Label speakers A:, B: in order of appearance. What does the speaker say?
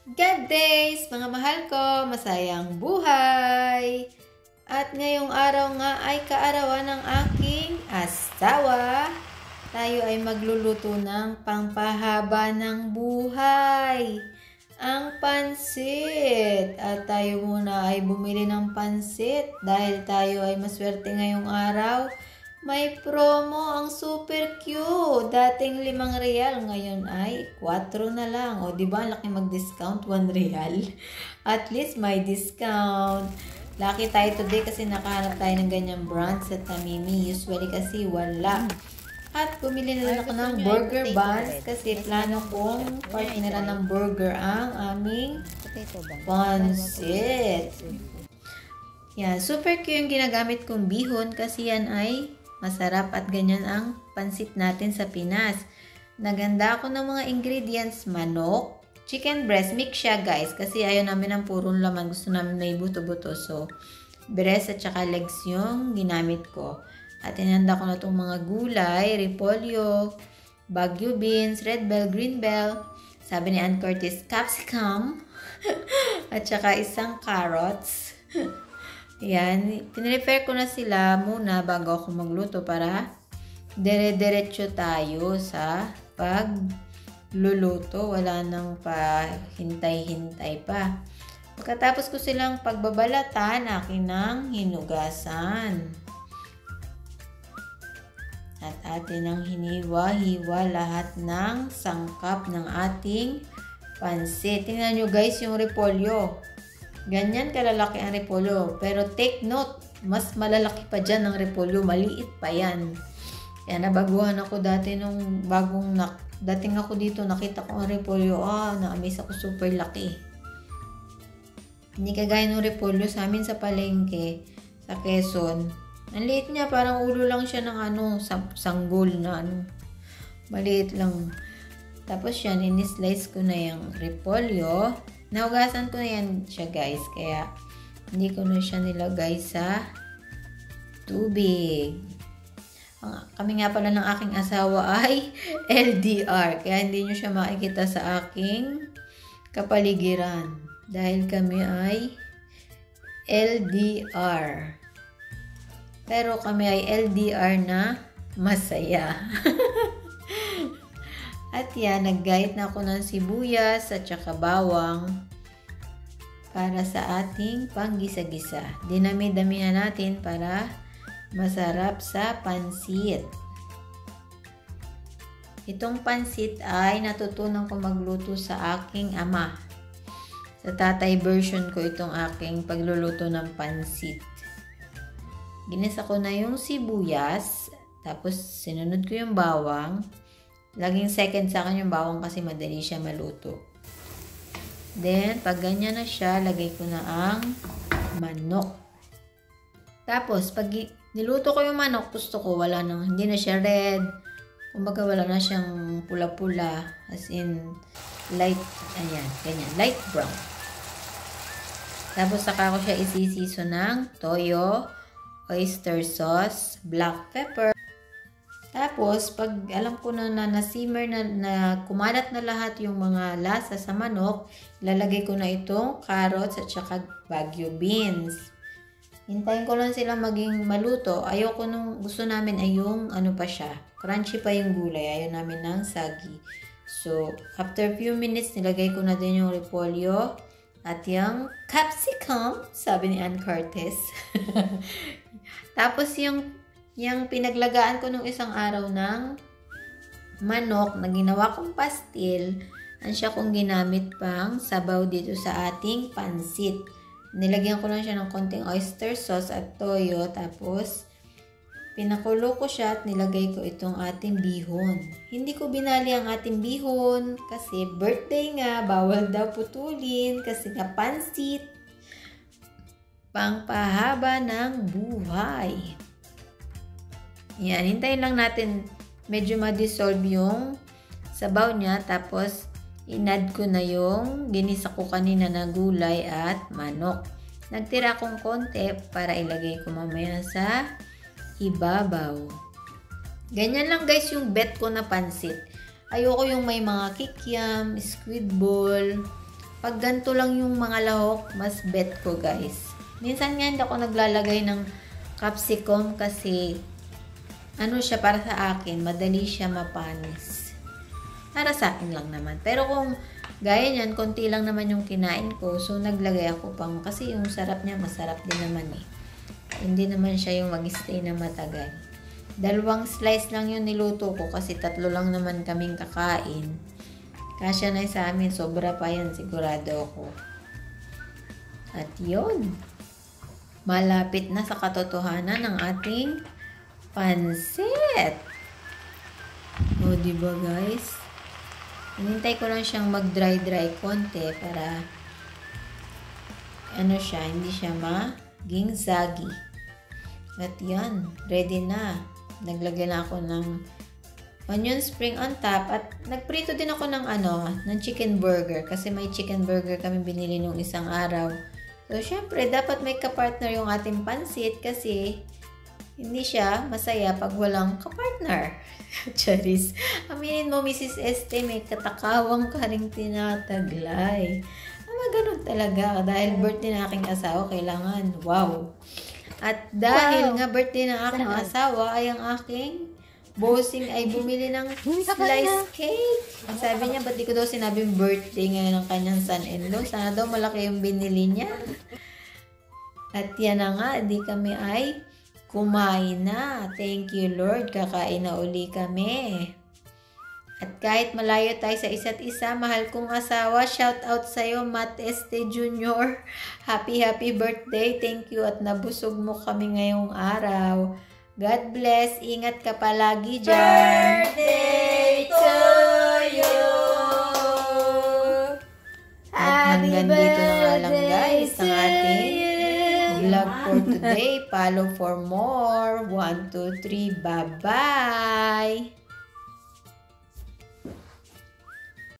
A: God days, mga mahal ko, masayang buhay! At ngayong araw nga ay kaarawan ng aking asawa. Tayo ay magluluto ng pangpahaba ng buhay, ang pansit. At tayo muna ay bumili ng pansit dahil tayo ay maswerte ngayong araw. May promo ang super cute. Dating 5 real, ngayon ay 4 na lang. O diba, laki mag-discount, 1 real. At least may discount. Lucky tayo today kasi nakahanap tayo ng ganyang brand sa Tamimi. Usually kasi wala. At bumili na lang ako ng burger buns kasi plano kong partneran ng burger ang aming pansit. Yan, super cute yung ginagamit kong bihon kasi yan ay masarap at ganyan ang pansit natin sa Pinas. Naganda ako ng mga ingredients, manok, chicken breast, mix siya guys kasi ayaw namin ng purong laman, gusto namin may buto-buto. So, breast at saka legs yung ginamit ko. At inanda ko na itong mga gulay, repolyo, baguio beans, red bell, green bell, sabi ni Ann Curtis, capsicum, at saka isang carrots. Yan, pinrepair ko na sila muna bago ako magluto para dire-diretso tayo sa pagluluto. Wala nang pa hintay-hintay pa. Pagkatapos ko silang pagbabalatan, akin ng hinugasan. At atin ang hiniwa-hiwa lahat ng sangkap ng ating pansit. Tingnan nyo guys yung repolyo. Ganyan kalalaki ang repolyo. Pero take note, mas malalaki pa dyan ang repolyo. Maliit pa yan. Kaya nabaguhan ako dati nung dating ako dito, nakita ko ang repolyo. Na-amaze ako, super laki. Hindi kagaya ng repolyo sa amin sa palengke, sa Quezon. Ang liit niya, parang ulo lang siya ng sanggol na maliit lang. Tapos yan, in-slice ko na yung repolyo. Naugasan ko na yan siya guys, kaya hindi ko na siya nilagay sa tubig. Kami nga pala ng aking asawa ay LDR, kaya hindi nyo siya makikita sa aking kapaligiran. Dahil kami ay LDR. Pero kami ay LDR na masaya. At yan, naggayat na ako ng sibuyas at saka bawang para sa ating panggisa-gisa. Dinami-damihan natin para masarap sa pansit. Itong pansit ay natutunan ko magluto sa aking ama. Sa tatay version ko itong aking pagluluto ng pansit. Ginisa ko na yung sibuyas, tapos sinunod ko yung bawang. Laging second sa akin yung bawang kasi madali siya maluto. Then, pag ganyan na siya, lagay ko na ang manok. Tapos, pag niluto ko yung manok, gusto ko hindi na siya red. Kumbaga, wala na siyang pula-pula. As in, light, ayan, ganyan, light brown. Tapos, saka ko siya isisiso ng toyo, oyster sauce, black pepper. Tapos, pag alam ko na na-simmer na kumalat na lahat yung mga lasa sa manok, ilalagay ko na itong carrots at saka baguio beans. Hintayin ko lang sila maging maluto. Ayoko nung gusto namin ay yung pa siya. Crunchy pa yung gulay. Ayaw namin ng sagi. So, after few minutes, nilagay ko na din yung repolyo at yung capsicum, sabi ni Ann Curtis. Tapos yung pinaglagaan ko nung isang araw ng manok na ginawa kong pastil, ang siya kong ginamit pang sabaw dito sa ating pansit. Nilagyan ko lang siya ng konting oyster sauce at toyo, tapos pinakulo ko siya at nilagay ko itong ating bihon. Hindi ko binali ang ating bihon kasi birthday nga, bawal daw putulin kasi nga pansit, pangpahaba ng buhay. Yan, hintayin lang natin medyo ma-dissolve yung sabaw niya. Tapos, inad ko na yung ginisa ko kanina na gulay at manok. Nagtira akong konti para ilagay ko mamaya sa ibabaw. Ganyan lang guys yung bet ko na pansit. Ayoko yung may mga kikiam, squid ball, Pag ganito lang yung mga lahok, mas bet ko guys. Minsan nga hindi ako naglalagay ng capsicum kasi ano siya para sa akin, madali siya mapanis. Para sa akin lang naman. Pero kung gaya niyan, konti lang naman yung kinain ko, so naglagay ako pang, kasi yung sarap niya, masarap din naman eh. Hindi naman siya yung mag-stay na matagal. 2 slice lang yung niluto ko kasi 3 lang naman kaming kakain. Kasya na sa amin, sobra pa yan, sigurado ako. At yun, malapit na sa katotohanan ng ating pansit. O, diba guys? Hinintay ko lang siyang mag-dry konti para ano siya, hindi siya maging soggy. At yan, ready na. Naglagay na ako ng onion spring on top at nagprito din ako ng ng chicken burger kasi may chicken burger kami binili nung isang araw. So, syempre, dapat may kapartner yung ating pansit kasi hindi siya masaya pag walang kapartner. Charis. Aminin mo, Mrs. Este, may katakawang ka ring tinataglay. Ganun talaga. Dahil birthday ng aking asawa, kailangan. Wow. At dahil nga birthday ng aking asawa, ay ang aking bossing ay bumili ng slice cake. Sabi niya, ba't di ko daw sinabing birthday ngayon ng kanyang son-in-law? Sana daw malaki yung binili niya. At yan na nga, di kami ay kumain na. Thank you, Lord. Kakain na uli kami. At kahit malayo tayo sa isa't isa, mahal kong asawa, shout out sa'yo, Matt Este Jr. Happy birthday. Thank you at nabusog mo kami ngayong araw. God bless. Ingat ka palagi dyan.
B: Birthday to you.
A: At hanggang dito na nga lang guys ang ating vlog for today. Follow for more. 1, 2, 3. Bye-bye.